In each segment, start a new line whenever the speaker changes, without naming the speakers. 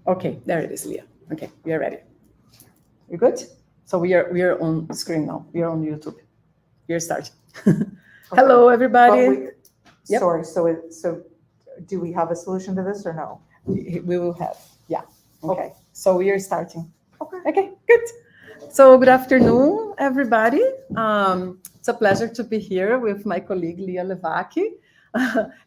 Okay, there it is, Leah. Okay, we are ready. You good? So we are on screen now. We are on YouTube. We are starting. Hello, everybody.
Yep. Sorry. So do we have a solution to this or no?
We will have. Yeah.
Okay.
So we are starting.
Okay.
Okay, good. So good afternoon, everybody. It's a pleasure to be here with my colleague, Leah Levac.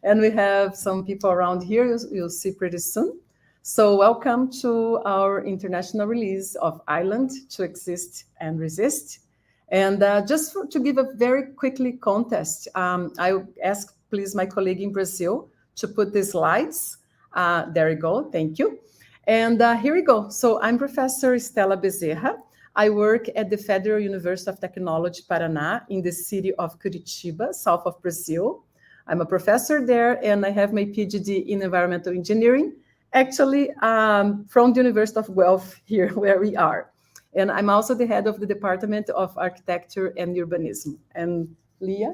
And we have some people around here you'll see pretty soon. So welcome to our international release of Island to Exist and Resist. And to give a very quickly context, I ask please my colleague in Brazil to put the slides. There you go, thank you. And here we go. So I'm Professor Stella Bezzera. I work at the Federal University of Technology, Paraná, in the city of Curitiba, south of Brazil. I'm a professor there, and I have my PhD in environmental engineering, actually from the University of Guelph here, where we are. And I'm also the head of the Department of Architecture and Urbanism. And Leah?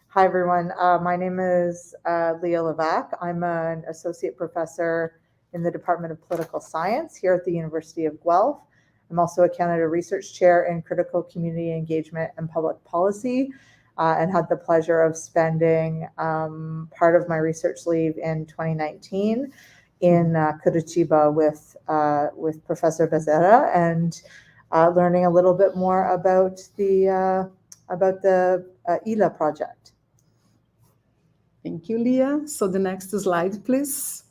Hi, everyone. My name is Leah Levac. I'm an associate professor in the Department of Political Science here at the University of Guelph. I'm also a Canada Research Chair in Critical Community Engagement and Public Policy, and had the pleasure of spending part of my research leave in 2019 in Curitiba with Professor Bezzera and learning a little bit more about the Ilha project.
Thank you, Leah. So the next slide, please.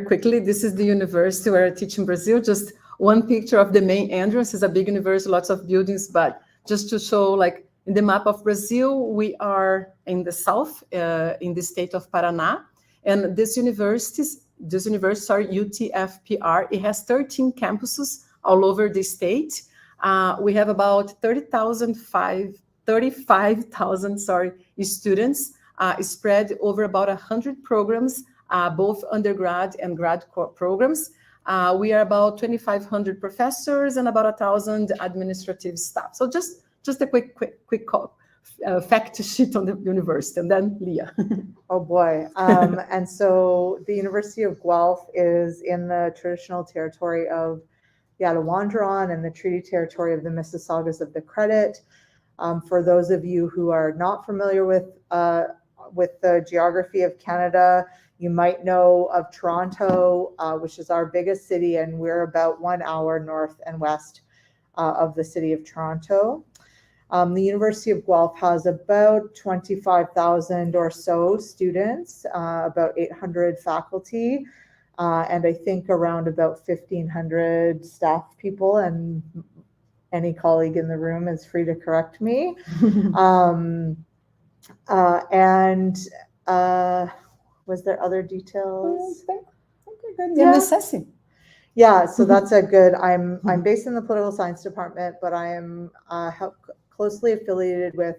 Quickly, this is the university where I teach in Brazil. Just one picture of the main entrance. Is a big university, lots of buildings, but just to show, like in the map of Brazil, we are in the south, in the state of Paraná. And this university, sorry, UTFPR, it has 13 campuses all over the state. We have about 35,000 students spread over about 100 programs, both undergrad and grad programs. We are about 2,500 professors and about 1,000 administrative staff. So just a quick fact sheet on the university, and then Leah.
Oh boy. And so the University of Guelph is in the traditional territory of the Atawan and the treaty territory of the Mississaugas of the Credit. For those of you who are not familiar with the geography of Canada, you might know of Toronto, which is our biggest city, and we're about 1 hour north and west of the city of Toronto. The University of Guelph has about 25,000 or so students, about 800 faculty, and I think around about 1,500 staff people, and any colleague in the room is free to correct me. Was there other details? Yeah, so that's a good. I'm based in the political science department, but I am closely affiliated with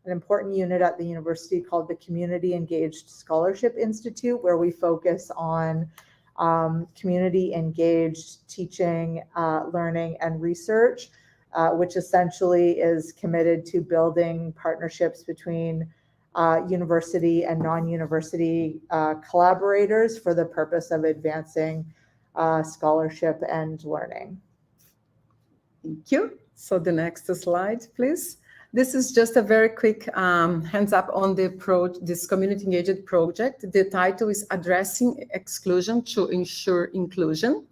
an important unit at the university called the Community Engaged Scholarship Institute, where we focus on community engaged teaching, learning, and research, which essentially is committed to building partnerships between university and non-university collaborators for the purpose of advancing scholarship and learning.
Thank you. So the next slide, please. This is just a very quick hands up on this community engaged project. The title is Addressing Exclusion to Ensure Inclusion.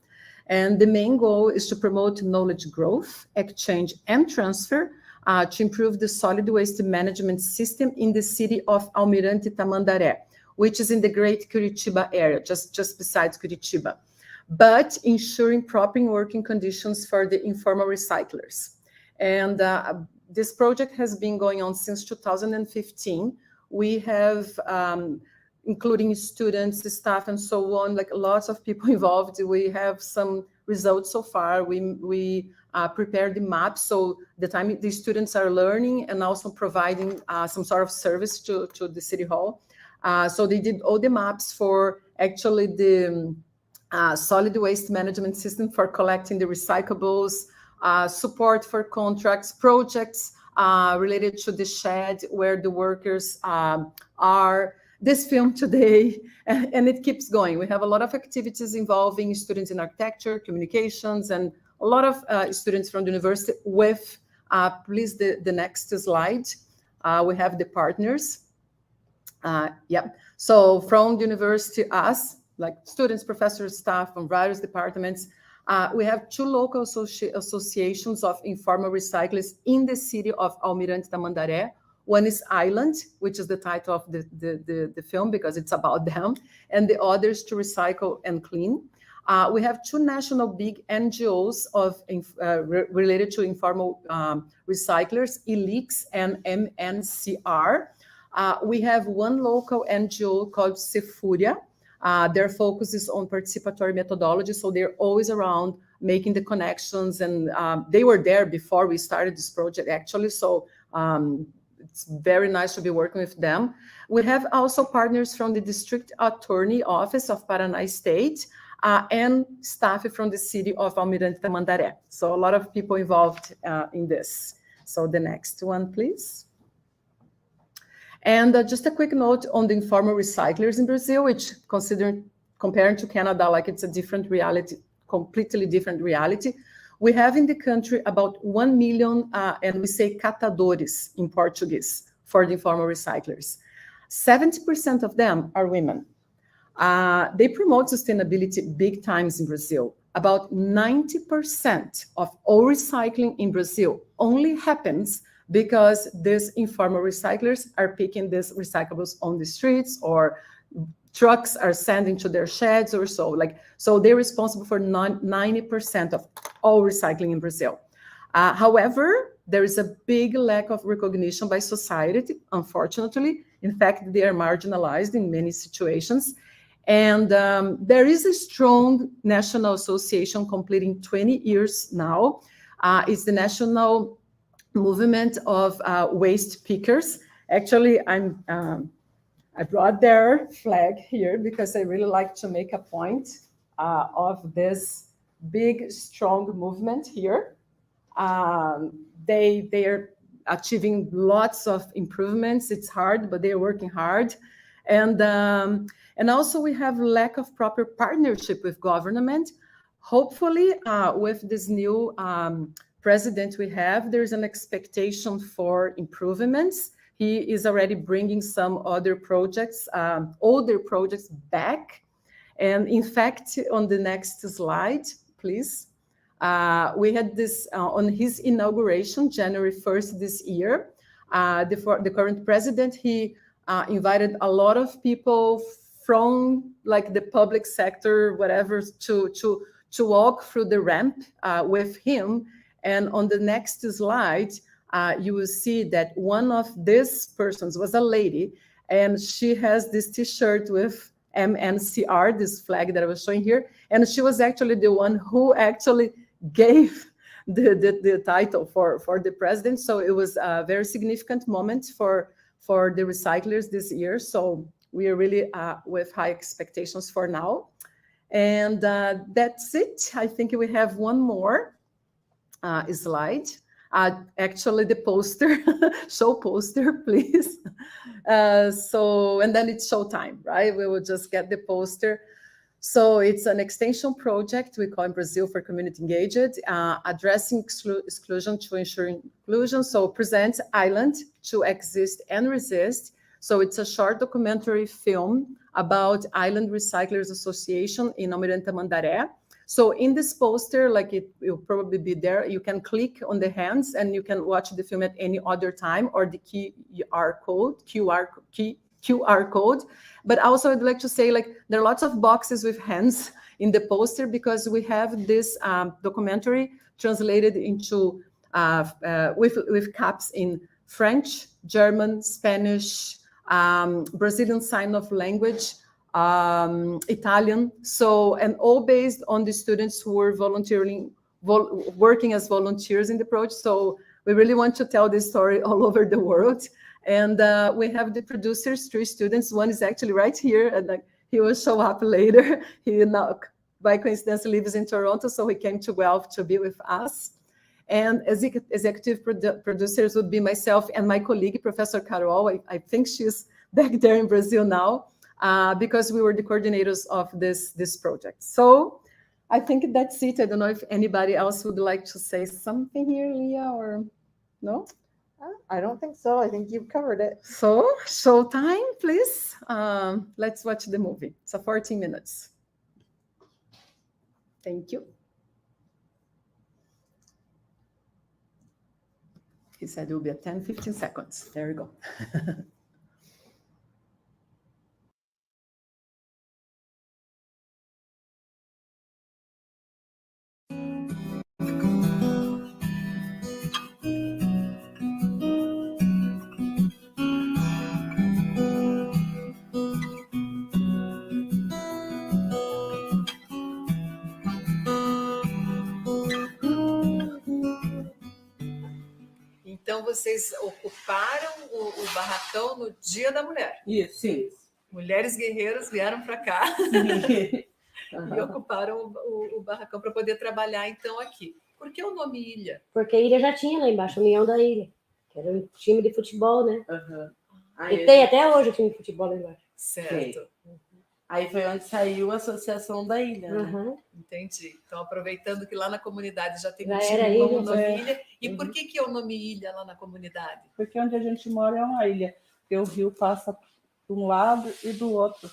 And the main goal is to promote knowledge growth, exchange, and transfer to improve the solid waste management system in the city of Almirante Tamandaré, which is in the Great Curitiba area, just besides Curitiba, but ensuring proper working conditions for the informal recyclers. And this project has been going on since 2015. We have, including students, staff, and so on, like lots of people involved. We have some results so far. We prepared the maps, so the time the students are learning and also providing some sort of service to the City Hall. So they did all the maps for actually the solid waste management system for collecting the recyclables, support for contracts, projects related to the shed where the workers are, this film today, and it keeps going. We have a lot of activities involving students in architecture, communications, and a lot of students from the university with, please, the next slide. We have the partners. Yeah, so from the university, us, like students, professors, staff from various departments, we have 2 local associations of informal recyclers in the city of Almirante Tamandaré. One is Island, which is the title of the film because it's about them, and the other is To Recycle and Clean. We have 2 national big NGOs related to informal recyclers, Ilha and MNCR. We have 1 local NGO called Sefuria. Their focus is on participatory methodology, so they're always around making the connections, and they were there before we started this project, actually, so it's very nice to be working with them. We have also partners from the District Attorney Office of Paraná State and staff from the city of Almirante Tamandaré. So a lot of people involved in this. So the next one, please. And just a quick note on the informal recyclers in Brazil, which comparing to Canada, like it's a different reality, completely different reality. We have in the country about 1 million, and we say catadores in Portuguese for the informal recyclers. 70% of them are women. They promote sustainability big times in Brazil. About 90% of all recycling in Brazil only happens because these informal recyclers are picking these recyclables on the streets, or trucks are sending to their sheds or so. So they're responsible for 90% of all recycling in Brazil. However, there is a big lack of recognition by society, unfortunately. In fact, they are marginalized in many situations. And there is a strong national association completing 20 years now. It's the National Movement of Waste Pickers. Actually, I brought their flag here because I really like to make a point of this big, strong movement here. They are achieving lots of improvements. It's hard, but they are working hard. And also we have lack of proper partnership with government. Hopefully, with this new president we have, there's an expectation for improvements. He is already bringing some other projects, older projects back. And in fact, on the next slide, please, we had this on his inauguration, January 1st this year. The current president, he invited a lot of people from like the public sector, whatever, to walk through the ramp with him. And on the next slide, you will see that one of these persons was a lady, and she has this T-shirt with MNCR, this flag that I was showing here, and she was actually the one who actually gave the title for the president. So it was a very significant moment for the recyclers this year. So we are really with high expectations for now. And that's it. I think we have one more slide. Actually, the poster, show poster, please. And then it's showtime, right? We will just get the poster. So it's an extension project we call in Brazil for community engaged, addressing exclusion to ensure inclusion. So presents Island, To Exist and Resist. So it's a short documentary film about Island Recyclers Association in Almirante Tamandaré. So in this poster, like it will probably be there, you can click on the hands and you can watch the film at any other time, or the QR code. But also I'd like to say, like, there are lots of boxes with hands in the poster because we have this documentary translated into with caps in French, German, Spanish, Brazilian Sign of Language, Italian, so, and all based on the students who were working as volunteers in the project. So we really want to tell this story all over the world. And we have the producers, 3 students. One is actually right here, and he will show up later. He now, by coincidence, lives in Toronto, so he came to Guelph to be with us. And executive producers would be myself and my colleague, Professor Carol. I think she's back there in Brazil now, because we were the coordinators of this project. So I think that's it. I don't know if anybody else would like to say something here, Leah, or no?
I don't think so. I think you've covered it.
So, showtime, please. Let's watch the movie. It's 14 minutes. Thank you. He said it will be 10-15 seconds. There we go. Então, vocês ocuparam o barracão no Dia da Mulher.
Isso, sim.
Mulheres guerreiras vieram para cá e ocuparam o barracão para poder trabalhar, então, aqui. Por que o nome Ilha?
Porque a Ilha já tinha lá embaixo, a União da Ilha, que era um time de futebol, né?
Aí,
E tem até hoje o time de futebol lá embaixo.
Certo.
Aí foi onde saiu a Associação da Ilha, né?
Entendi. Então, aproveitando que lá na comunidade já tem um
Já
time
era
como o
ilha,
nome Ilha. E por que é o nome Ilha lá na comunidade?
Porque onde a gente mora é uma ilha, porque o rio passa de um lado e do outro.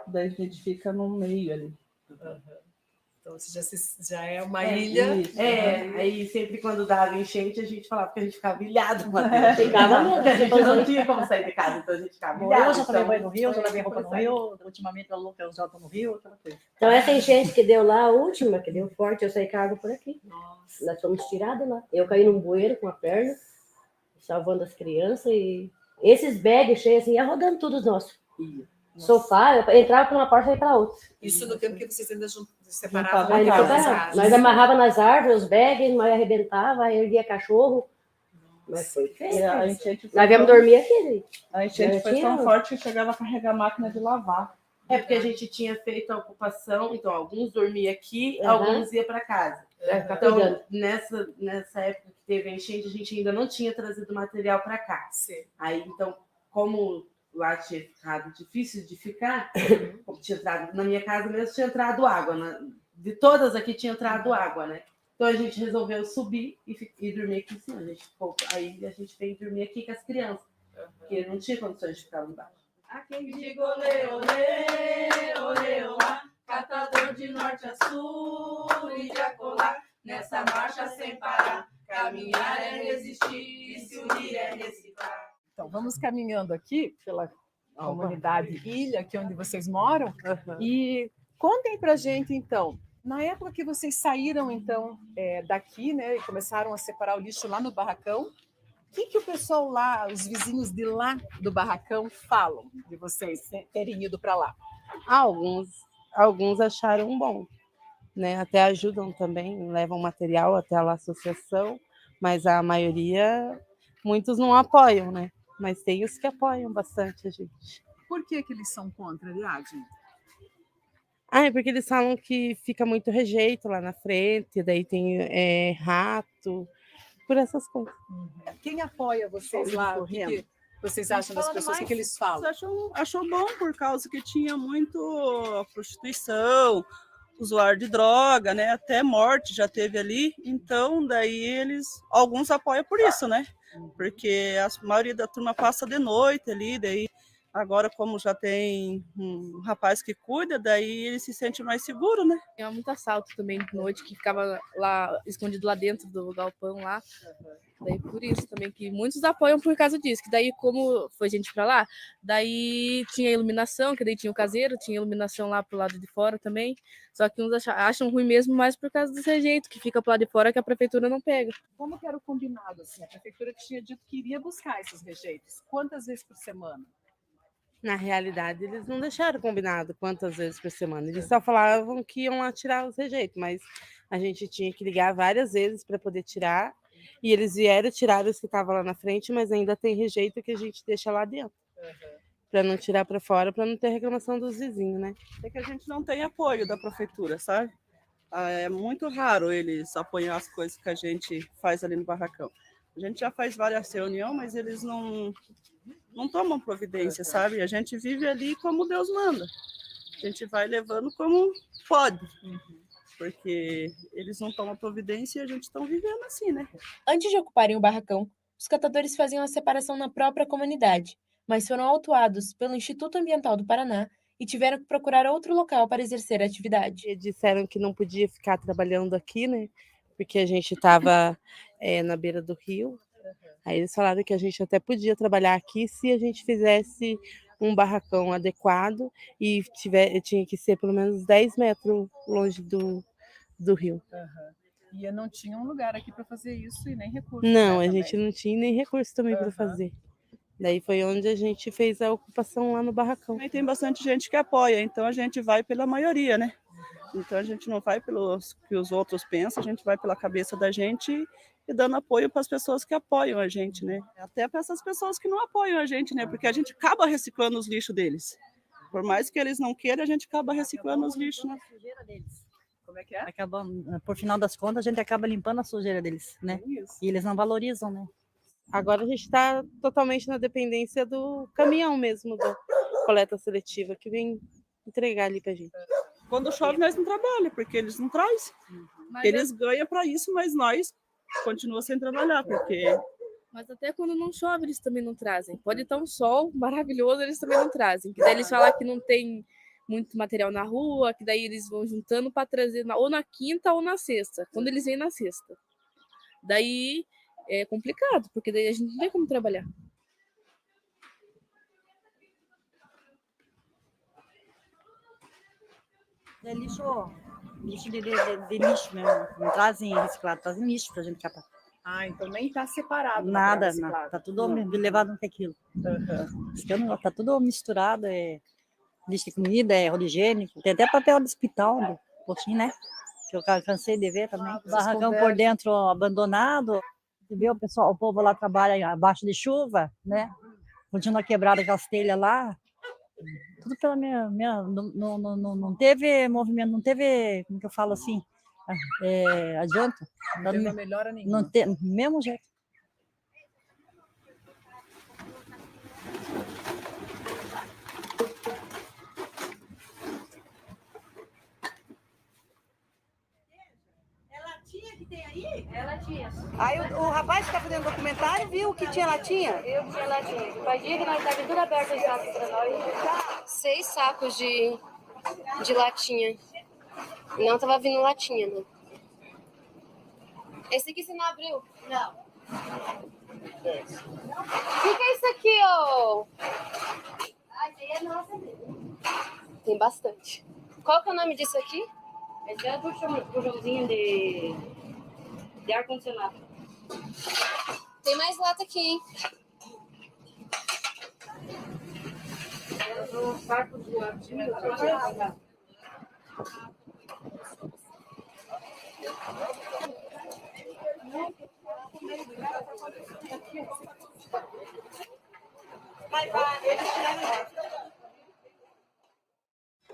Daí a gente fica no meio ali.
Então, já é uma ilha.
Isso. Aí sempre quando dava enchente, a gente falava que a gente ficava ilhado.
Ficava mesmo.
A gente não tinha como sair de casa, então a gente ficava ilhado.
Eu já tomei banho no rio, já lavei roupa no rio, ultimamente eu já estou no rio, aquela coisa.
Então, essa enchente que deu lá, a última, que deu forte, eu saí com a água por aqui.
Nossa.
Nós fomos tirados lá. Eu caí num bueiro com a perna, salvando as crianças, e esses bags cheios, assim, ia rodando tudo os nossos. Sofá, eu entrava por uma porta e ia para outra.
Isso no tempo que vocês ainda separavam
Aí,
as
nós
casas.
amarrava nas árvores, os bags, nós arrebentava, erguia cachorro. Mas foi feio.
A enchente
Nós viemos dormir aqui.
A enchente foi tão forte que chegava a carregar a máquina de lavar.
É porque a gente tinha feito a ocupação, então alguns dormiam aqui, alguns iam para casa. Então, nessa época que teve a enchente, a gente ainda não tinha trazido material para cá.
Sim.
Aí, então, como lá tinha ficado difícil de ficar, tinha entrado, na minha casa mesmo tinha entrado água, de todas aqui tinha entrado água, né? Então a gente resolveu subir e dormir aqui em cima. Aí a gente veio dormir aqui com as crianças, porque não tinha condições de ficar lá embaixo.
A quem diga olê, olê, olê, olá, catador de norte a sul e de acolá, nessa marcha sem parar, caminhar é resistir, se unir é reciclar.
Então, vamos caminhando aqui pela comunidade Ilha, aqui onde vocês moram, e contem pra gente, então, na época que vocês saíram, então, daqui, né, e começaram a separar o lixo lá no barracão, o que o pessoal lá, os vizinhos de lá do barracão falam de vocês terem ido para lá?
Alguns acharam bom, né? Até ajudam também, levam material até a associação, mas a maioria, muitos não apoiam, né? Mas tem os que apoiam bastante a gente.
Por que eles são contra a viagem?
É porque eles falam que fica muito rejeito lá na frente, daí tem rato, por essas coisas.
Quem apoia vocês lá? O que vocês acham das pessoas? O que eles falam?
Achou bom por causa que tinha muito prostituição, usuário de droga, né? Até morte já teve ali. Então, daí alguns apoiam por isso, né? Porque a maioria da turma passa de noite ali, daí agora como já tem um rapaz que cuida, daí ele se sente mais seguro, né?
Tinha muito assalto também de noite, que ficava lá, escondido lá dentro do galpão lá. Daí por isso também, que muitos apoiam por causa disso, que daí como foi gente pra lá, daí tinha iluminação, que daí tinha o caseiro, tinha iluminação lá pro lado de fora também, só que uns acham ruim mesmo mais por causa desse rejeito, que fica pro lado de fora que a prefeitura não pega.
Como que era o combinado, assim? A prefeitura tinha dito que iria buscar esses rejeitos. Quantas vezes por semana?
Na realidade, eles não deixaram combinado quantas vezes por semana. Eles só falavam que iam lá tirar os rejeitos, mas a gente tinha que ligar várias vezes para poder tirar. E eles vieram tirar os que estavam lá na frente, mas ainda tem rejeito que a gente deixa lá dentro. Para não tirar para fora, para não ter reclamação dos vizinhos, né?
É que a gente não tem apoio da prefeitura, sabe? É muito raro eles apoiar as coisas que a gente faz ali no barracão. A gente já faz várias reuniões, mas eles não não tomam providência, sabe? A gente vive ali como Deus manda. A gente vai levando como pode, porque eles não tomam providência e a gente está vivendo assim, né?
Antes de ocuparem o barracão, os catadores faziam a separação na própria comunidade, mas foram autuados pelo Instituto Ambiental do Paraná e tiveram que procurar outro local para exercer a atividade.
E disseram que não podia ficar trabalhando aqui, né? Porque a gente estava na beira do rio. Aí eles falaram que a gente até podia trabalhar aqui se a gente fizesse um barracão adequado e tinha que ser pelo menos 10 metros longe do rio.
E não tinha um lugar aqui para fazer isso e nem recurso.
Não,
né,
a gente não tinha nem recurso também para fazer. Daí foi onde a gente fez a ocupação lá no barracão.
Também tem bastante gente que apoia, então a gente vai pela maioria, né? Então a gente não vai pelo que os outros pensam, a gente vai pela cabeça da gente e dando apoio para as pessoas que apoiam a gente, né? Até para essas pessoas que não apoiam a gente, né? Porque a gente acaba reciclando os lixos deles. Por mais que eles não queiram, a gente acaba reciclando os lixos, né?
Como é que é?
Acaba, por final das contas, a gente acaba limpando a sujeira deles, né? E eles não valorizam, né?
Agora a gente está totalmente na dependência do caminhão mesmo, da coleta seletiva, que vem entregar ali para a gente.
Quando chove, nós não trabalhamos, porque eles não trazem. Eles ganham para isso, mas nós continuamos sem trabalhar, porque...
Mas até quando não chove, eles também não trazem. Pode estar um sol maravilhoso, eles também não trazem. Que daí eles falam que não tem muito material na rua, que daí eles vão juntando para trazer ou na quinta ou na sexta, quando eles vêm na sexta. Daí é complicado, porque daí a gente não tem como trabalhar.
É lixo de lixo mesmo. Não trazem reciclado, trazem lixo pra gente catar.
Então nem está separado.
Nada, tá tudo levado no quilo. Tá tudo misturado, lixo de comida, rolo higiênico, tem até papel do hospital, um pouquinho, né? Que eu cansei de ver também. Barracão por dentro abandonado. Você vê o povo lá trabalha abaixo de chuva, né? Continua quebrada aquelas telhas lá. Tudo pela não teve movimento, não teve, como que eu falo assim, adianta.
Não teve melhora nenhuma.
Não tem, mesmo jeito.
Aí o rapaz que está fazendo documentário viu que tinha latinha?
Eu tinha latinha. Faz dia que nós estávamos tudo aberto em saco para nós. 6 sacos de latinha. Não estava vindo latinha, não. Esse aqui você não abriu? Não. O que é isso aqui, ô? Esse aí é nossa mesmo. Tem bastante. Qual que é o nome disso aqui?
Esse é bujãozinho de ar-condicionado.
Tem mais lata aqui, hein?
Um saco de latinha.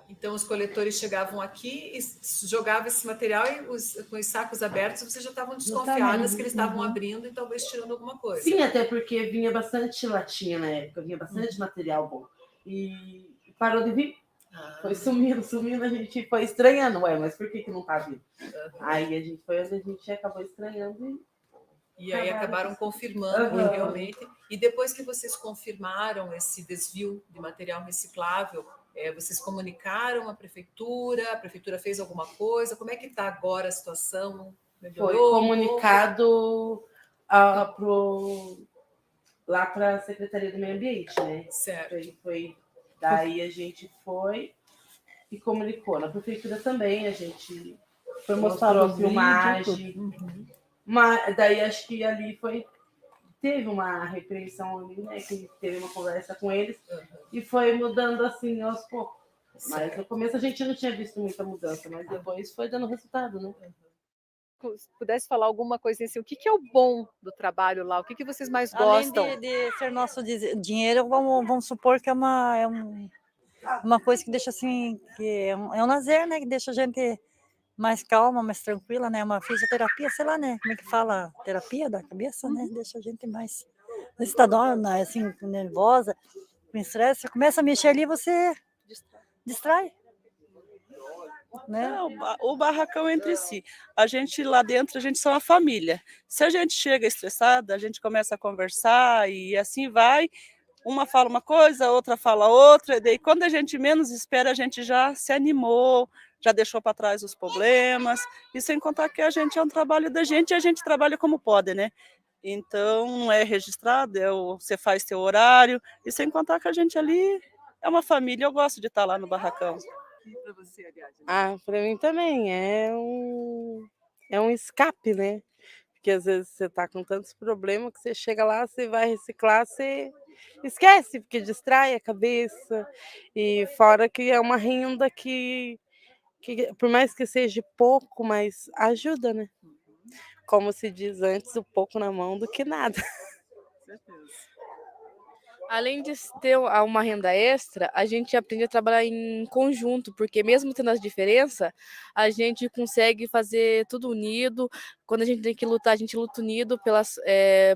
Então, os coletores chegavam aqui e jogavam esse material e com os sacos abertos, vocês já estavam desconfiadas que eles estavam abrindo e talvez tirando alguma coisa.
Sim, até porque vinha bastante latinha na época, vinha bastante material bom. E parou de vir. Foi sumindo, a gente foi estranhando. Mas por que não tá vindo? Aí a gente foi onde a gente acabou estranhando
e aí acabaram confirmando realmente. E depois que vocês confirmaram esse desvio de material reciclável, vocês comunicaram à prefeitura? A prefeitura fez alguma coisa? Como é que está agora a situação? Melhorou?
Foi comunicado lá para a Secretaria do Meio Ambiente, né?
Certo.
Daí a gente foi e comunicou. Na prefeitura também a gente foi mostrar a filmagem. Daí acho que ali teve uma repreensão ali, né? Que teve uma conversa com eles e foi mudando assim aos poucos. Mas no começo a gente não tinha visto muita mudança, mas depois foi dando resultado, né?
Se pudesse falar alguma coisa assim, o que é o bom do trabalho lá? O que vocês mais gostam?
Além de ser nosso dinheiro, vamos supor que é uma coisa que deixa assim, que é um lazer, né? Que deixa a gente mais calma, mais tranquila, né? Uma fisioterapia, sei lá, né? Como é que fala? Terapia da cabeça, né? Deixa a gente mais Você está assim, nervosa, com estresse, você começa a mexer ali, você distrai. Né?
O barracão entre si. A gente lá dentro, a gente são uma família. Se a gente chega estressada, a gente começa a conversar e assim vai. Uma fala uma coisa, outra fala outra, e daí quando a gente menos espera, a gente já se animou, já deixou para trás os problemas, e sem contar que a gente é um trabalho da gente e a gente trabalha como pode, né? Então, não é registrado, você faz seu horário, e sem contar que a gente ali é uma família, eu gosto de estar lá no barracão.
E para você, Ariadne?
Ah, para mim também é um escape, né? Porque às vezes você tá com tantos problemas que você chega lá, você vai reciclar, você esquece, porque distrai a cabeça. E fora que é uma renda que por mais que seja pouco, mas ajuda, né? Como se diz antes, o pouco na mão do que nada.
Além de ter uma renda extra, a gente aprende a trabalhar em conjunto, porque mesmo tendo as diferenças, a gente consegue fazer tudo unido. Quando a gente tem que lutar, a gente luta unido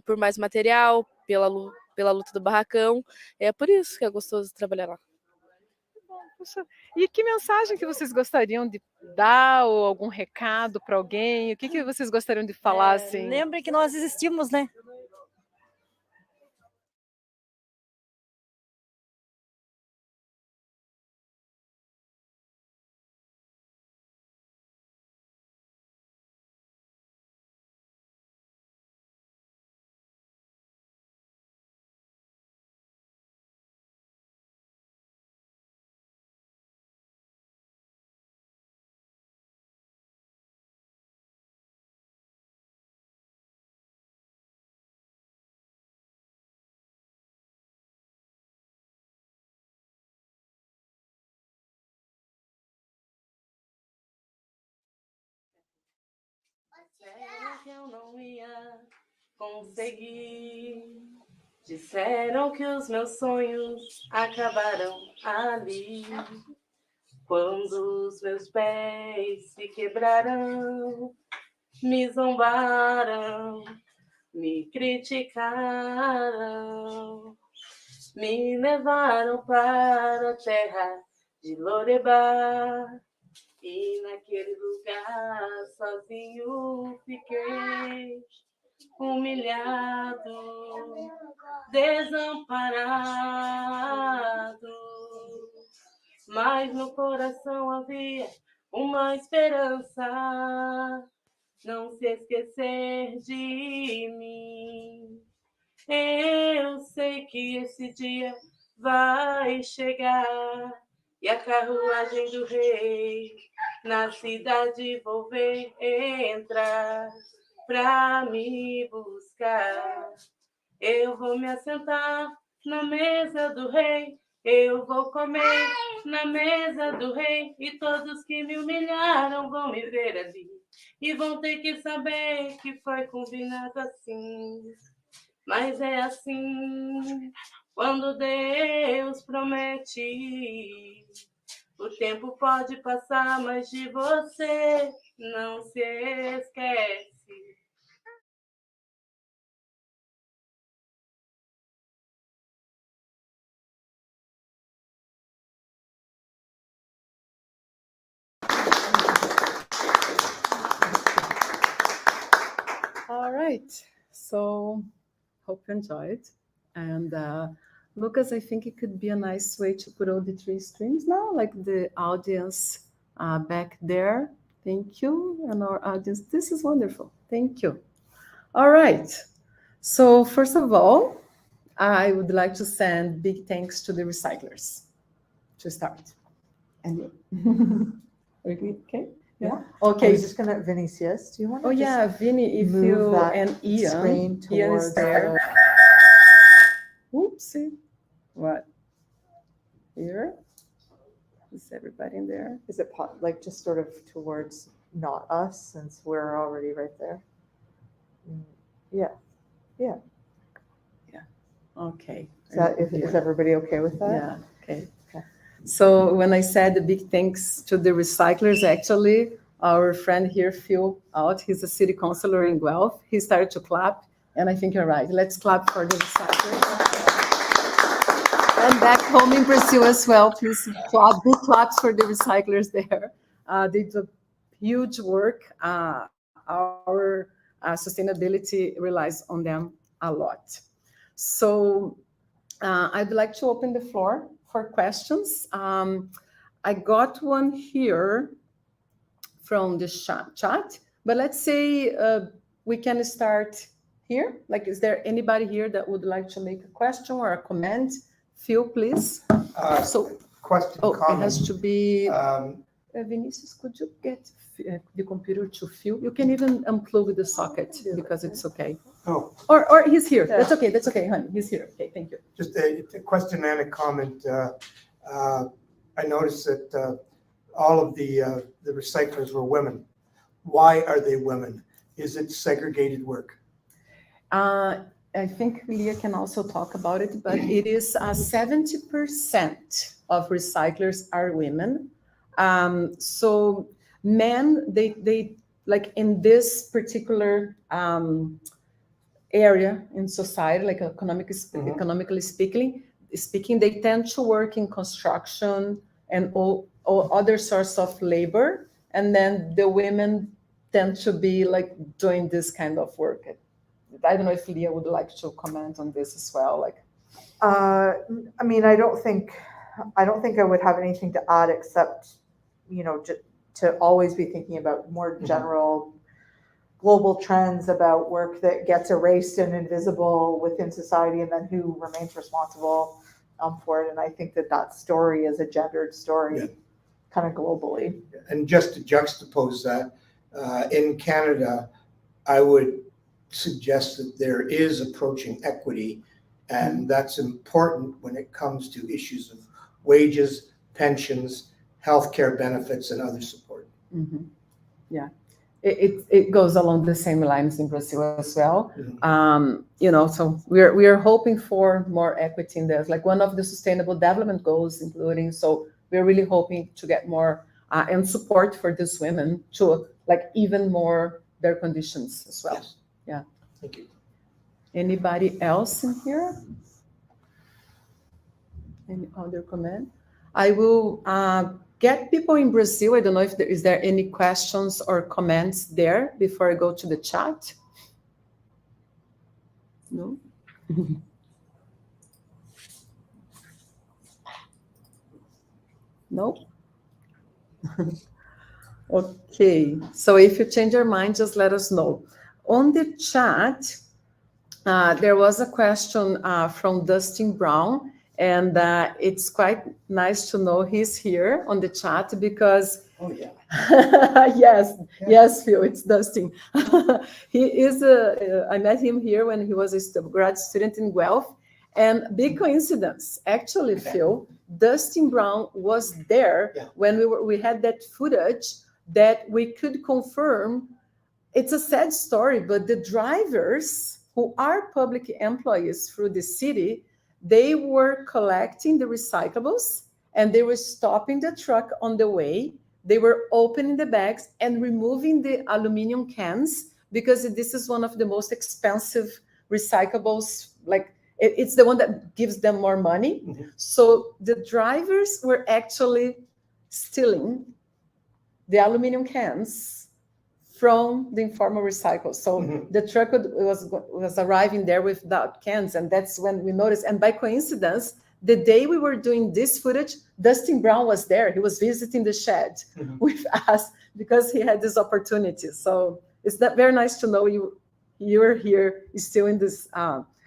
por mais material, pela luta do barracão. É por isso que é gostoso trabalhar lá.
Poxa, e que mensagem que vocês gostariam de dar ou algum recado para alguém? O que vocês gostariam de falar assim?
Lembre que nós existimos, né?
Disseram que eu não ia conseguir. Disseram que os meus sonhos acabaram ali. Quando os meus pés se quebraram, me zombaram, me criticaram, me levaram para a terra de Lorebar. E naquele lugar sozinho fiquei, humilhado, desamparado. Mas no coração havia uma esperança, não se esquecer de mim. Eu sei que esse dia vai chegar e a carruagem do rei na cidade vou ver entrar pra me buscar. Eu vou me assentar na mesa do rei, eu vou comer na mesa do rei, e todos que me humilharam vão me ver ali e vão ter que saber que foi combinado assim. Mas é assim, quando Deus promete, o tempo pode passar, mas de você não se esquece.
All right, so hope you enjoyed. And Lucas, I think it could be a nice way to put all the 3 streams now, like the audience back there. Thank you. And our audience, this is wonderful. Thank you. All right. So first of all, I would like to send big thanks to the recyclers to start. And you? Okay.
Yeah.
Okay.
I was just gonna, Vinicius, do you want to?
Oh yeah, Vinny, if
move
you
that
and Ian,
screen
Ian is
towards
there. Oopsie. What? Here? Is everybody in there?
Is it like just sort of towards not us, since we're already right there? Yeah. Yeah.
Yeah. Okay.
Is everybody okay with that?
Yeah. Okay. So when I said a big thanks to the recyclers, actually, our friend here, Phil Out, he's a city councilor in Guelph. He started to clap And I think you're right. Let's clap for the recyclers. And back home in Brazil as well, please clap, big claps for the recyclers there. They do huge work. Our sustainability relies on them a lot. So I'd like to open the floor for questions. I got one here from the chat, but let's say we can start here. Like, is there anybody here that would like to make a question or a comment? Phil, please.
Question,
oh,
comment.
It has to be, Vinicius, could you get the computer to Phil? You can even unplug the socket because it's okay.
Oh.
Or he's here. Yeah. That's okay, honey. He's here. Okay, thank you.
Just a question and a comment. I noticed that all of the recyclers were women. Why are they women? Is it segregated work?
I think Leah can also talk about it, but it is 70% of recyclers are women. So men, they like in this particular area in society, like economically speaking, they tend to work in construction and all other sorts of labor, and then the women tend to be like doing this kind of work. I don't know if Leah would like to comment on this as well. Like,
I mean, I don't think I would have anything to add except, you know, to always be thinking about more general global trends about work that gets erased and invisible within society, and then who remains responsible for it. And I think that story is a gendered story, kind of globally.
And just to juxtapose that, in Canada, I would suggest that there is approaching equity, and that's important when it comes to issues of wages, pensions, healthcare benefits, and other support.
Mm-hmm. Yeah, it goes along the same lines in Brazil as well. Mm-hmm. You know, so we are hoping for more equity in there. Like one of the sustainable development goals, including, so we're really hoping to get more and support for these women to like even more their conditions as well. Yes. Yeah.
Thank you.
Anybody else in here? Any other comment? I will get people in Brazil. I don't know if is there any questions or comments there before I go to the chat. No? No? Okay, so if you change your mind, just let us know. On the chat, there was a question from Dustin Brown, and it's quite nice to know he's here on the chat because...
Oh, yeah.
Yes, Phil, it's Dustin. He is, I met him here when he was a grad student in Guelph, and big coincidence, actually, Phil, Dustin Brown was there when we had that footage that we could confirm. It's a sad story, but the drivers who are public employees through the city, they were collecting the recyclables and they were stopping the truck on the way. They were opening the bags and removing the aluminum cans because this is one of the most expensive recyclables. Like it's the one that gives them more money. Mm-hmm. So the drivers were actually stealing the aluminum cans from the informal recycle. So the truck was arriving there without cans, and that's when we noticed. And by coincidence, the day we were doing this footage, Dustin Brown was there. He was visiting the shed with us because he had this opportunity. So it's very nice to know you're here still in this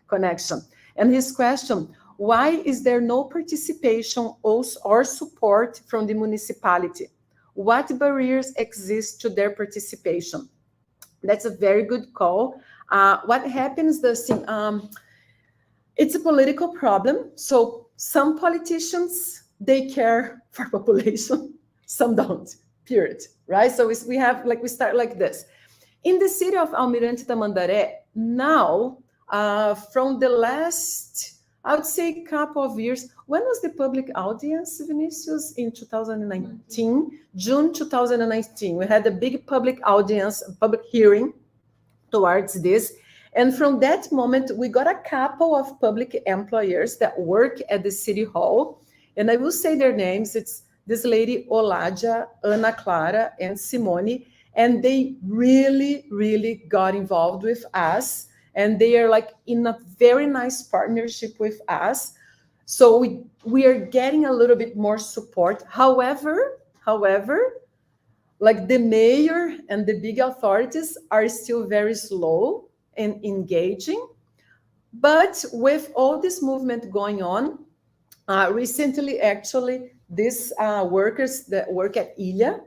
connection. And his question, why is there no participation or support from the municipality? What barriers exist to their participation? That's a very good call. What happens, Dustin, it's a political problem. So some politicians, they care for population, some don't, period, right? So we start like this. In the city of Almirante Tamandaré, now, from the last, I would say, couple of years, when was the public audience, Vinicius? In 2019, June 2019. We had a big public audience, public hearing towards this. And from that moment, we got a couple of public employers that work at the City Hall. And I will say their names. It's this lady, Oladia, Ana Clara, and Simone. And they really, really got involved with us. And they are like in a very nice partnership with us. So we are getting a little bit more support. However, like the mayor and the big authorities are still very slow in engaging. But with all this movement going on, recently, actually, these workers that work at Ilha,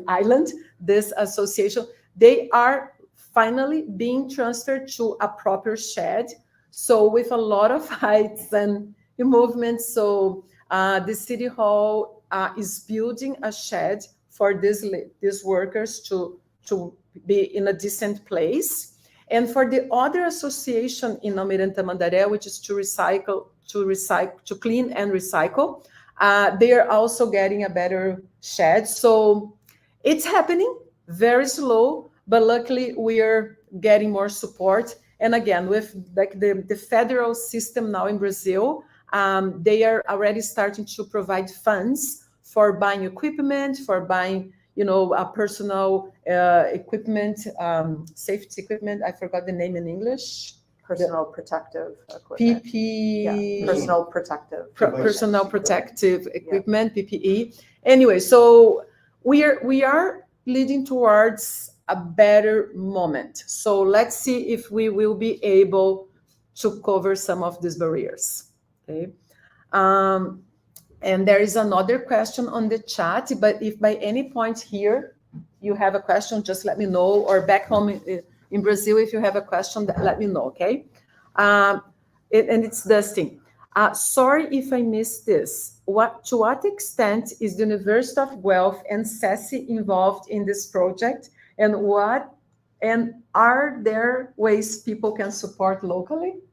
Island, this association, they are finally being transferred to a proper shed. So with a lot of heights and movements, so the City Hall is building a shed for these workers to be in a decent place. And for the other association in Almirante Tamandaré, which is to clean and recycle, they are also getting a better shed. So it's happening, very slow, but luckily we are getting more support. And again, with like the federal system now in Brazil, they are already starting to provide funds for buying equipment, for buying, personal equipment, safety equipment. I forgot the name in English.
Personal protective equipment.
PP.
Yeah, personal protective.
Personal protective equipment, PPE. Anyway, so we are leading towards a better moment. So let's see if we will be able to cover some of these barriers. Okay. And there is another question on the chat, but if by any point here you have a question, just let me know, or back home in Brazil, if you have a question, let me know, okay? And it's Dustin. Sorry if I missed this. To what extent is the University of Guelph and SESI involved in this project? And are there ways people can support locally?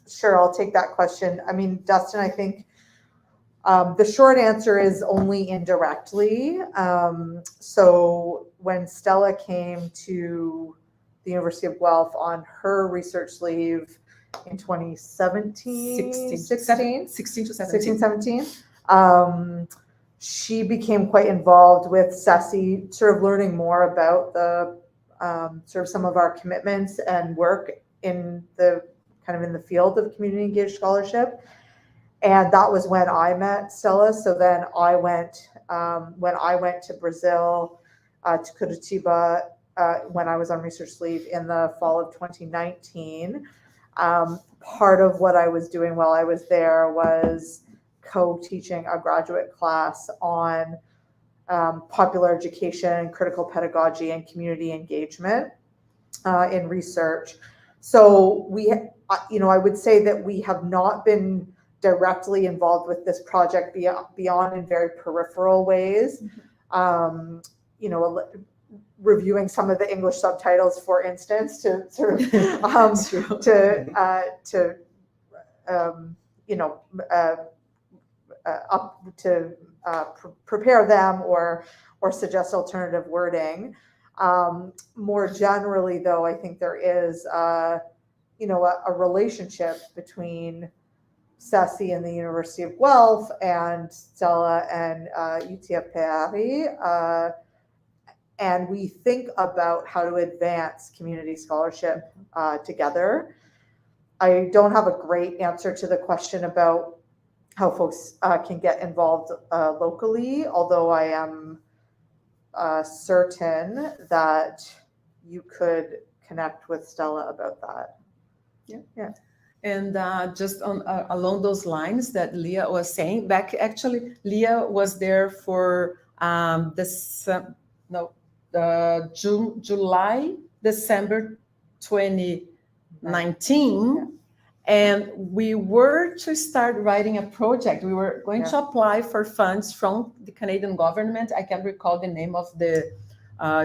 Sure, I'll take that question. I mean, Dustin, I think the short answer is only indirectly. So when Stella came to the University of Guelph on her research leave in 2017, 16, she became quite involved with SESI, sort of learning more about the sort of some of our commitments and work in the in the field of community engaged scholarship. And that was when I met Stella. So then I went, when I went to Brazil, to Curitiba, when I was on research leave in the fall of 2019. Part of what I was doing while I was there was co-teaching a graduate class on popular education, critical pedagogy, and community engagement in research. So I would say that we have not been directly involved with this project beyond in very peripheral ways. Reviewing some of the English subtitles, for instance, to sort of prepare them or suggest alternative wording. More generally, though, I think there is a relationship between SESI and the University of Guelph and Stella and UTF Paris, and we think about how to advance community scholarship together. I don't have a great answer to the question about how folks can get involved locally, although I am certain that you could connect with Stella about that.
Yeah. And just along those lines that Leah was saying, Leah was there for December 2019, and we were to start writing a project. We were going to apply for funds from the Canadian government. I can't recall the name of the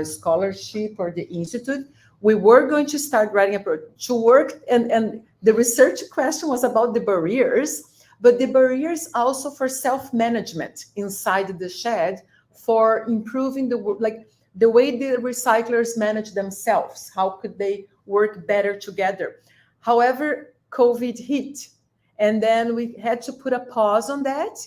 scholarship or the institute. We were going to start writing a project to work, and the research question was about the barriers, but the barriers also for self-management inside the shed, for improving the way the recyclers manage themselves, how could they work better together. However, COVID hit, and then we had to put a pause on that.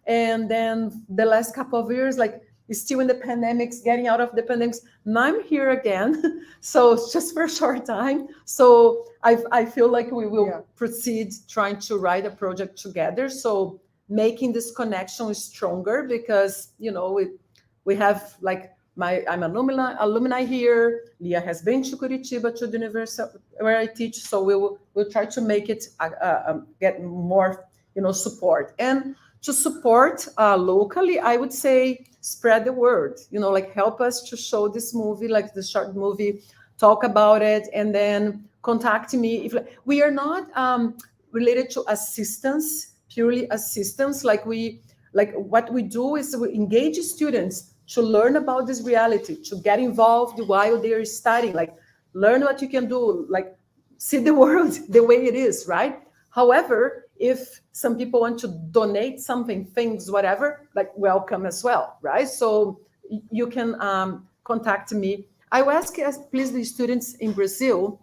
And then the last couple of years, like still in the pandemics, getting out of the pandemics, now I'm here again. So it's just for a short time. So I feel like we will proceed trying to write a project together. So making this connection stronger, because, you know, we have like, I'm an alumni here. Leah has been to Curitiba, to the university where I teach. So we'll try to make it get more, you know, support. And to support locally, I would say spread the word, you know, like help us to show this movie, like the short movie, talk about it, and then contact me. If we are not related to assistance, purely assistance, like what we do is we engage students to learn about this reality, to get involved while they're studying, like learn what you can do, like see the world the way it is, right? However, if some people want to donate something, things, whatever, like welcome as well, right? So you can contact me. I will ask, please, the students in Brazil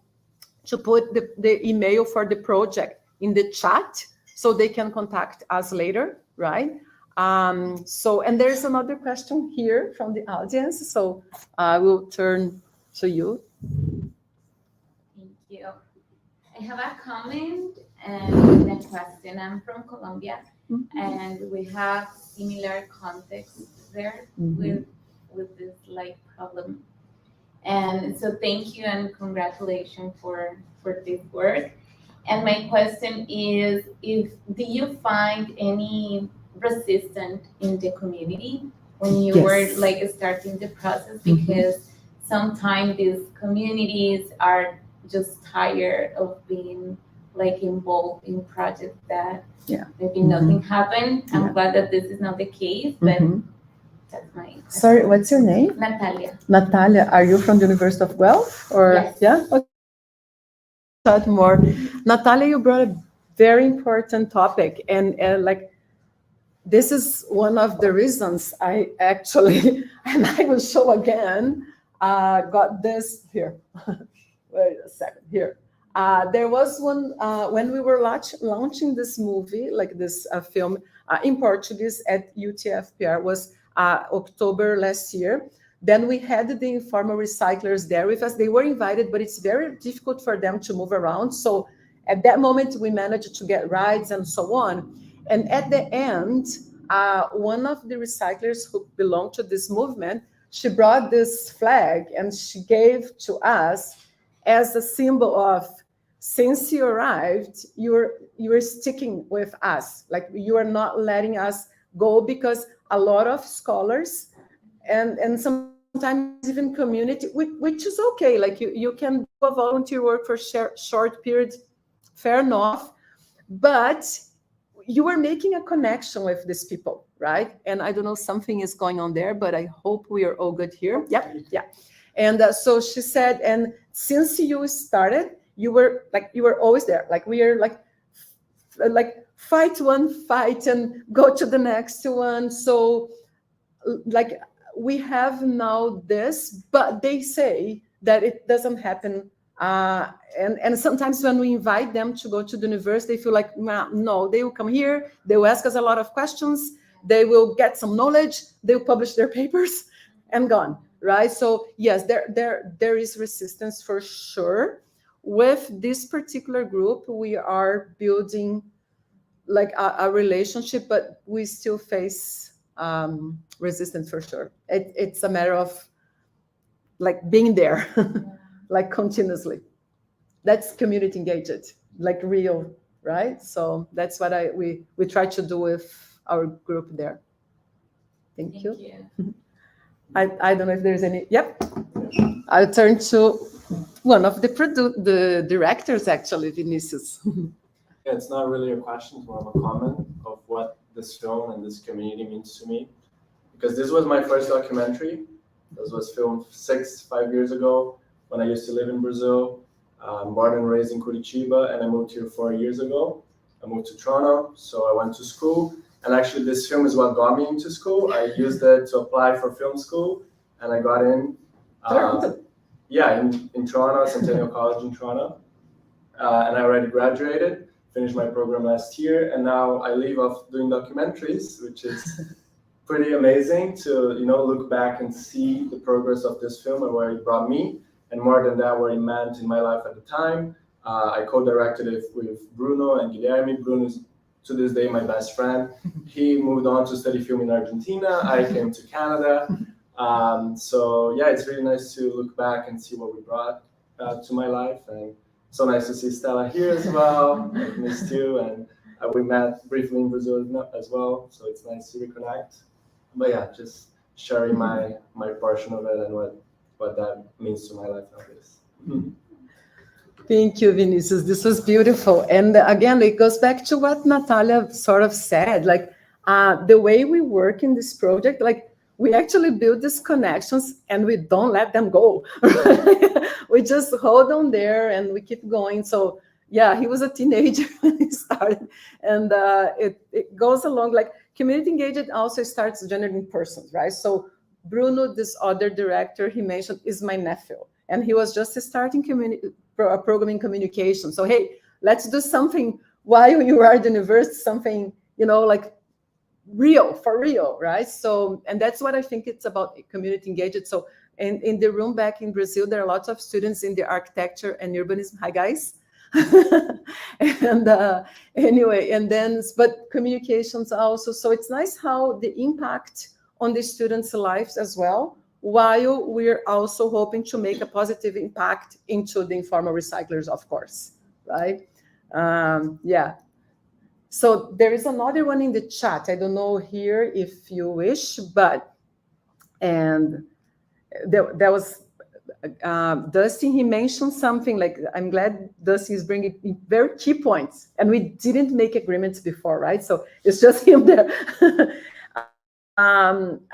to put the email for the project in the chat so they can contact us later, right? And there's another question here from the audience. So I will turn to you.
Thank you. I have a comment and a question. I'm from Colombia, and we have similar contexts there with this like problem. And so thank you and congratulations for this work. And my question is, do you find any resistance in the community when you were like starting the process? Because sometimes these communities are just tired of being like involved in projects that maybe nothing happened. I'm glad that this is not the case, but that's my question.
Sorry, what's your name?
Natalia.
Natalia, are you from the University of Guelph? Or
Yes.
Okay. Talk more. Natalia, you brought a very important topic, and like this is one of the reasons I actually, and I will show again, got this here. Wait a second, here. There was one, when we were launching this movie, like this film in Portuguese at UTFPR, was October last year. Then we had the informal recyclers there with us. They were invited, but it's very difficult for them to move around. So at that moment, we managed to get rides and so on. And at the end, one of the recyclers who belonged to this movement, she brought this flag and she gave to us as a symbol of, since you arrived, you're sticking with us. Like you are not letting us go, because a lot of scholars and sometimes even community, which is okay. Like you can do a volunteer work for short period, fair enough, but you are making a connection with these people, right? And I don't know, something is going on there, but I hope we are all good here. Yep, yeah. And so she said, and since you started, you were always there. Like we are like fight one fight and go to the next one. So like we have now this, but they say that it doesn't happen. And sometimes when we invite them to go to the university, they feel like, no, they will come here, they will ask us a lot of questions, they will get some knowledge, they will publish their papers and gone, right? So yes, there is resistance for sure. With this particular group, we are building like a relationship, but we still face resistance for sure. It's a matter of like being there, like continuously. That's community engaged, like real, right? So that's what we try to do with our group there. Thank you. I don't know if there's any. Yep. I'll turn to one of the directors, actually, Vinicius.
Yeah, it's not really a question, it's more of a comment of what this film and this community means to me. Because this was my first documentary. This was filmed 5 years ago when I used to live in Brazil. I'm born and raised in Curitiba, and I moved here 4 years ago. I moved to Toronto, so I went to school. And actually, this film is what got me into school. I used it to apply for film school, and I got in. Yeah, in Toronto, Centennial College in Toronto. And I already graduated, finished my program last year, and now I leave off doing documentaries, which is pretty amazing to, you know, look back and see the progress of this film and where it brought me, and more than that, what it meant in my life at the time. I co-directed it with Bruno and Guilherme. Bruno is to this day my best friend. He moved on to study film in Argentina. I came to Canada. So yeah, it's really nice to look back and see what we brought to my life, and so nice to see Stella here as well. I've missed you, and we met briefly in Brazil as well, so it's nice to reconnect. But yeah, just sharing my portion of it and what that means to my life nowadays.
Thank you, Vinicius. This was beautiful. And again, it goes back to what Natalia sort of said, like the way we work in this project, like we actually build these connections and we don't let them go. We just hold on there and we keep going. So yeah, he was a teenager when he started. And it goes along, like community engagement also starts generating persons, right? So Bruno, this other director he mentioned, is my nephew. And he was just starting programming communication. So, hey, let's do something while you are at the university, something, you know, like real, for real, right? So, and that's what I think it's about, community engagement. So in the room back in Brazil, there are lots of students in the architecture and urbanism. Hi, guys. And anyway, and then, but communications also. So it's nice how the impact on the students' lives as well, while we're also hoping to make a positive impact into the informal recyclers, of course, right? Yeah. So there is another one in the chat. I don't know here if you wish, but, and there was Dustin, he mentioned something like, I'm glad Dustin is bringing very key points, and we didn't make agreements before, right? So it's just him there.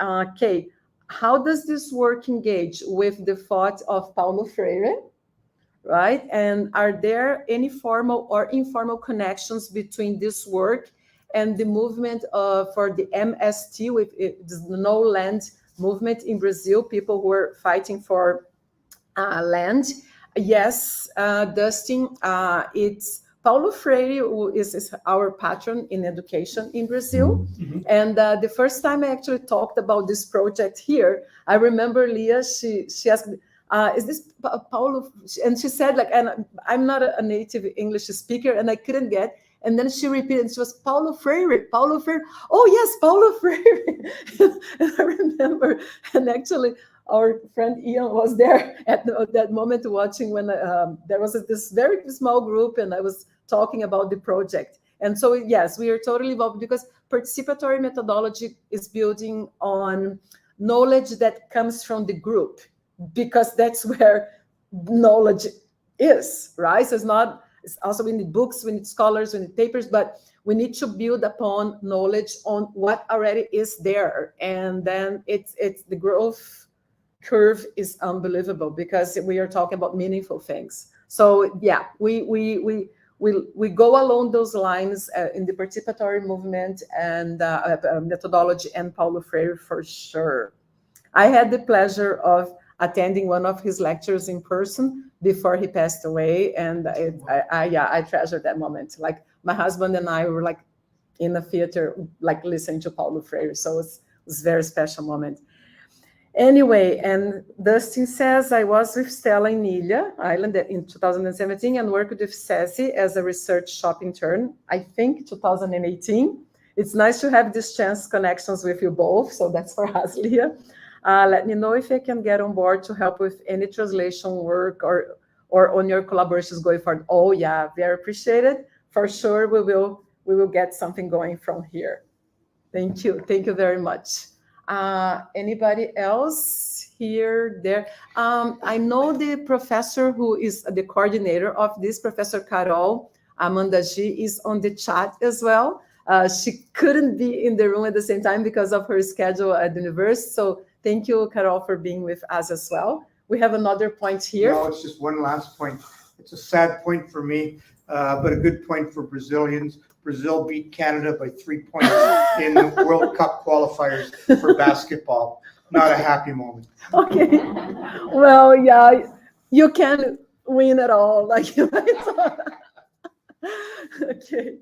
Okay, how does this work engage with the thought of Paulo Freire, right? And are there any formal or informal connections between this work and the movement for the MST, with the No Land movement in Brazil, people who are fighting for land? Yes, Dustin, it's Paulo Freire, who is our patron in education in Brazil. Mm-hmm. And the first time I actually talked about this project here, I remember Leah, she asked, is this Paulo? And she said, like, and I'm not a native English speaker, and I couldn't get. And then she repeated, she was Paulo Freire, Paulo Freire. Oh yes, Paulo Freire. And I remember, and actually our friend Ian was there at that moment watching when there was this very small group, and I was talking about the project. And so yes, we are totally involved, because participatory methodology is building on knowledge that comes from the group, because that's where knowledge is, right? So it's also we need books, we need scholars, we need papers, but we need to build upon knowledge on what already is there. And then it's the growth curve is unbelievable, because we are talking about meaningful things. So yeah, we go along those lines in the participatory movement and methodology and Paulo Freire for sure. I had the pleasure of attending one of his lectures in person before he passed away, and I treasure that moment. Like my husband and I were like in the theater, like listening to Paulo Freire. So it was a very special moment. Anyway, and Dustin says, I was with Stella in Ilha Island in 2017 and worked with Ceci as a research shop intern, I think 2018. It's nice to have this chance connections with you both. So that's for us, Leah. Let me know if I can get on board to help with any translation work or on your collaborations going forward. Oh yeah, very appreciated. For sure, we will get something going from here. Thank you very much. Anybody else here, there? I know the professor who is the coordinator of this, Professor Carol Amanda G, is on the chat as well. She couldn't be in the room at the same time because of her schedule at the university. So thank you, Carol, for being with us as well. We have another point here.
No, it's just one last point. It's a sad point for me, but a good point for Brazilians. Brazil beat Canada by 3 points in the World Cup qualifiers for basketball. not a happy moment.
Okay. Well, yeah, you can win it all. Like, okay.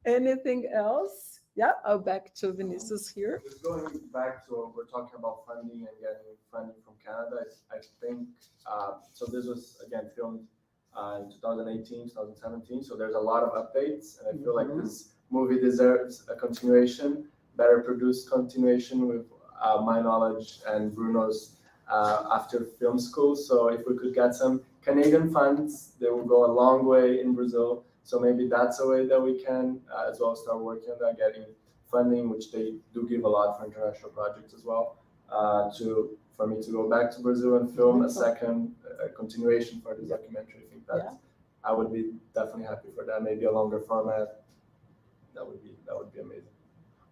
Anything else? Yeah, I'll back to Vinicius here.
Just going back to we're talking about funding and getting funding from Canada. I think so. This was again filmed in 2018, 2017. So there's a lot of updates, and I feel like this movie deserves a continuation, better produced continuation with my knowledge and Bruno's after film school. So if we could get some Canadian funds, they will go a long way in Brazil. So maybe that's a way that we can as well start working on that, getting funding, which they do give a lot for international projects as well, for me to go back to Brazil and film a second continuation for this documentary. I think that I would be definitely happy for that. Maybe a longer format. That would be amazing.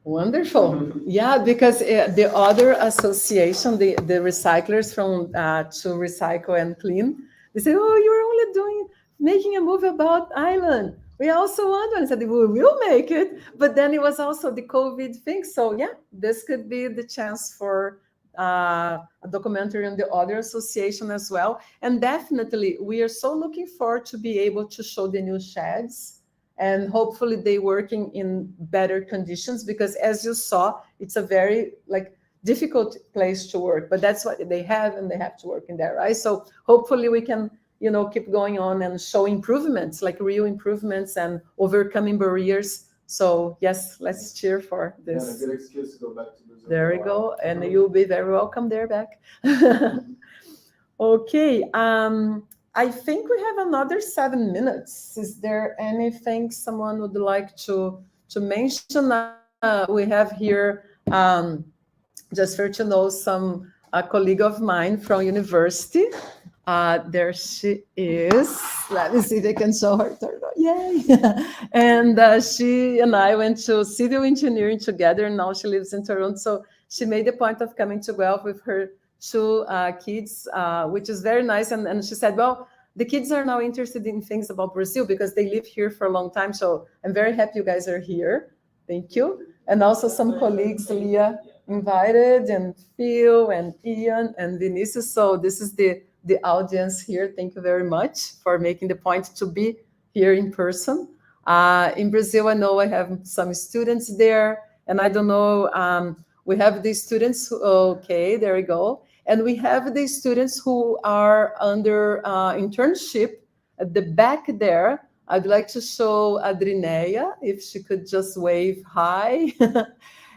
Wonderful. Yeah, because the other association, the recyclers from To Recycle and Clean, they say, oh, you're only making a movie about island. We also want one. I said, we will make it. But then it was also the COVID thing. So yeah, this could be the chance for a documentary on the other association as well. And definitely, we are so looking forward to be able to show the new sheds. And hopefully they working in better conditions, because as you saw, it's a very difficult place to work, but that's what they have, and they have to work in there, right? So hopefully we can, keep going on and show improvements, like real improvements and overcoming barriers. So yes, let's cheer for this.
Yeah, a good excuse to go back to Brazil.
There we go, and you'll be very welcome there back. Okay. I think we have another 7 minutes. Is there anything someone would like to mention? We have here, just for to know, a colleague of mine from university. There she is. Let me see if I can show her. Yay! And she and I went to civil engineering together, and now she lives in Toronto. So she made the point of coming to Guelph with her 2 kids, which is very nice. And she said, well, the kids are now interested in things about Brazil because they live here for a long time. So I'm very happy you guys are here. Thank you. And also some colleagues, Leah invited, and Phil and Ian and Vinicius. So this is the audience here. Thank you very much for making the point to be here in person. In Brazil, I know I have some students there, and I don't know, we have the students okay, there we go. And we have the students who are under internship at the back there. I'd like to show Adrineia, if she could just wave hi.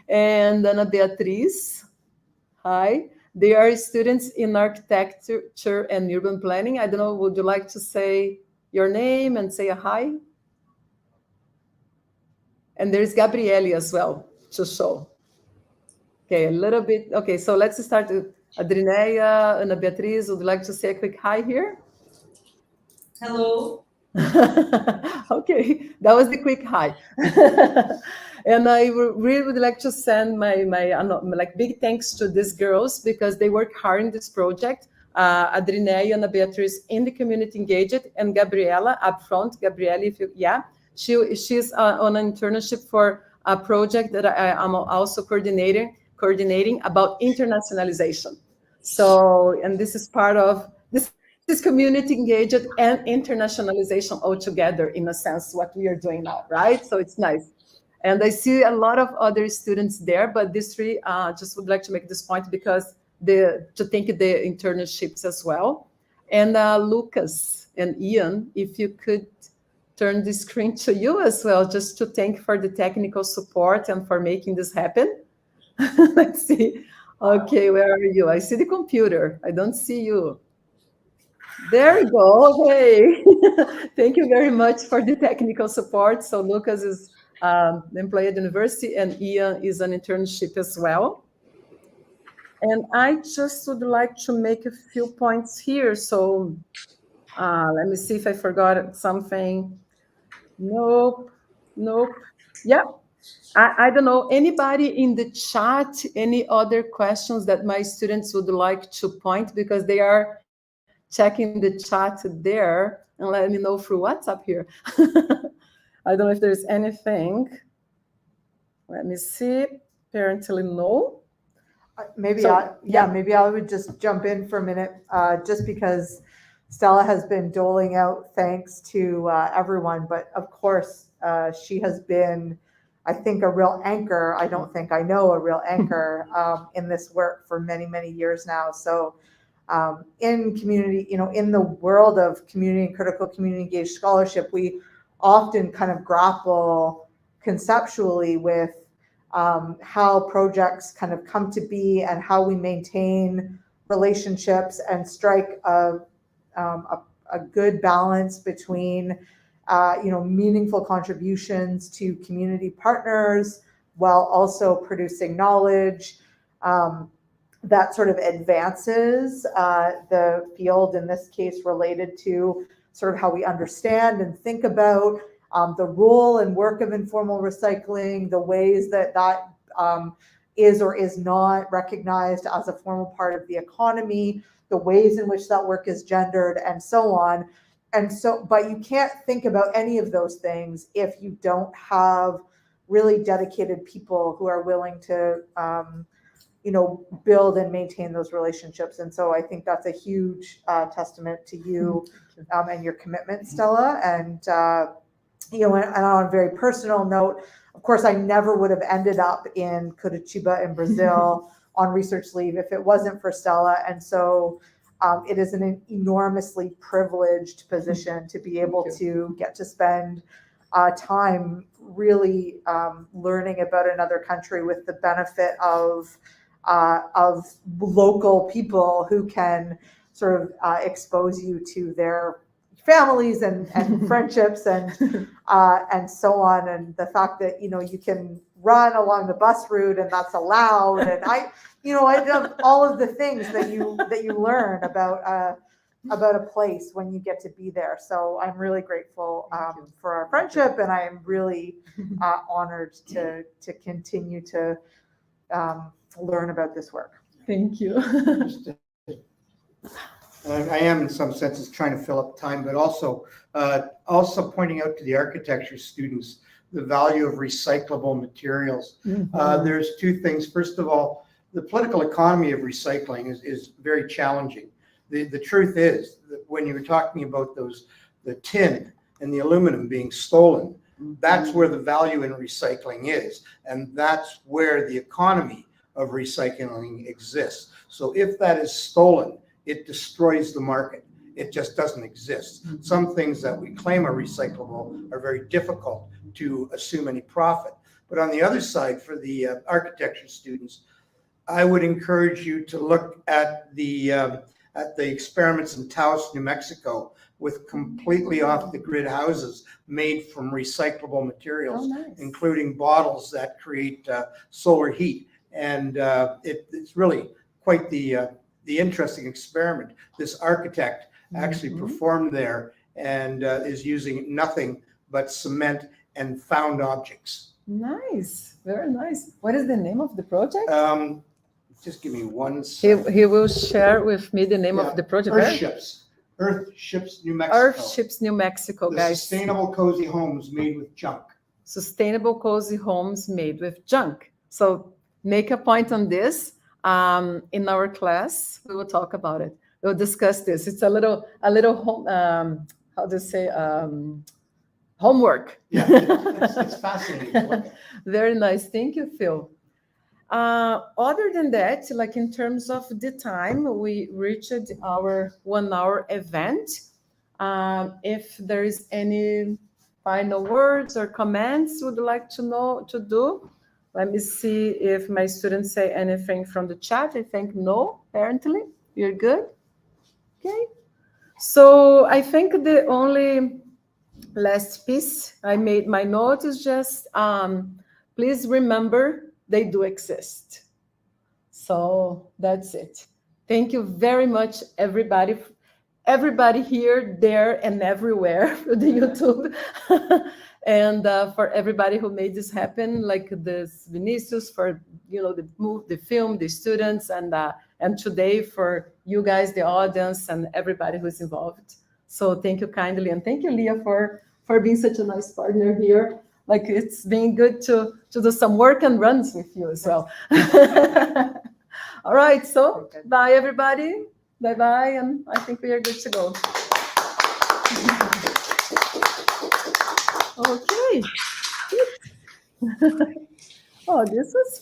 And Ana Beatriz, hi. They are students in architecture and urban planning. I don't know, would you like to say your name and say a hi? And there's Gabriele as well to show. Okay, a little bit. Okay, so let's start with Adrineia, Ana Beatriz. Would you like to say a quick hi here?
Hello.
Okay, that was the quick hi. And I really would like to send my big thanks to these girls, because they work hard in this project. Adrineia, Ana Beatriz in the community engaged, and Gabriela up front. Gabriela, she's on an internship for a project that I'm also coordinating about internationalization. So, and this is part of this community engaged and internationalization all together, in a sense, what we are doing now, right? So it's nice. And I see a lot of other students there, but these 3 just would like to make this point, because to thank the internships as well. And Lucas and Ian, if you could turn the screen to you as well, just to thank for the technical support and for making this happen. Let's see. Okay, where are you? I see the computer. I don't see you. There we go. Hey, thank you very much for the technical support. So Lucas is an employee at the university, and Ian is an internship as well. And I just would like to make a few points here. So let me see if I forgot something. Nope. Yeah. I don't know, anybody in the chat, any other questions that my students would like to point, because they are checking the chat there, and let me know through WhatsApp here. I don't know if there's anything. Let me see. Apparently no.
Maybe I would just jump in for a minute, just because Stella has been doling out thanks to everyone, but of course she has been, I think, a real anchor. I don't think I know a real anchor in this work for many, many years now. So in community, in the world of community and critical community engaged scholarship, we often kind of grapple conceptually with how projects kind of come to be and how we maintain relationships and strike a good balance between meaningful contributions to community partners while also producing knowledge that sort of advances the field, in this case related to sort of how we understand and think about the role and work of informal recycling, the ways that is or is not recognized as a formal part of the economy, the ways in which that work is gendered, and so on. And so, but you can't think about any of those things if you don't have really dedicated people who are willing to, build and maintain those relationships. And so I think that's a huge testament to you and your commitment, Stella. And and on a very personal note, of course, I never would have ended up in Curitiba in Brazil on research leave if it wasn't for Stella. And so it is an enormously privileged position to be able to get to spend time really learning about another country with the benefit of local people who can sort of expose you to their families and friendships and so on, and the fact that you can run along the bus route and that's allowed, and I love all of the things that you learn about a place when you get to be there. So I'm really grateful for our friendship, and I am really honored to continue to learn about this work.
Thank you.
I am, in some senses, trying to fill up time, but also pointing out to the architecture students the value of recyclable materials. There's two things. First of all, the political economy of recycling is very challenging. The truth is that when you were talking about the tin and the aluminum being stolen, that's where the value in recycling is, and that's where the economy of recycling exists. So if that is stolen, it destroys the market. It just doesn't exist. Some things that we claim are recyclable are very difficult to assume any profit. But on the other side, for the architecture students, I would encourage you to look at the experiments in Taos, New Mexico, with completely off-the-grid houses made from recyclable materials, including bottles that create solar heat. And it's really quite the interesting experiment. This architect actually performed there and is using nothing but cement and found objects.
Nice, very nice. What is the name of the project?
Just give me one second.
He will share with me the name of the project.
Earthships, New Mexico.
Earthships, New Mexico, guys.
Sustainable cozy homes made with junk.
Sustainable cozy homes made with junk. So make a point on this. In our class, we will talk about it. We'll discuss this. It's a little how to say, homework.
Yeah, it's fascinating.
Very nice. Thank you, Phil. Other than that, like in terms of the time, we reached our 1 hour event. If there is any final words or comments you would like to do. Let me see if my students say anything from the chat. I think no, apparently. You're good? Okay. So I think the only last piece I made my note is just, please remember they do exist. So that's it. Thank you very much, everybody. Everybody here, there, and everywhere for the YouTube. And for everybody who made this happen, like this Vinicius, for the film, the students, and today for you guys, the audience, and everybody who's involved. So thank you kindly, and thank you, Leah, for being such a nice partner here. Like it's been good to do some work and runs with you as well. All right, so bye, everybody. Bye-bye, and I think we are good to go. Okay. Oh, this was fun.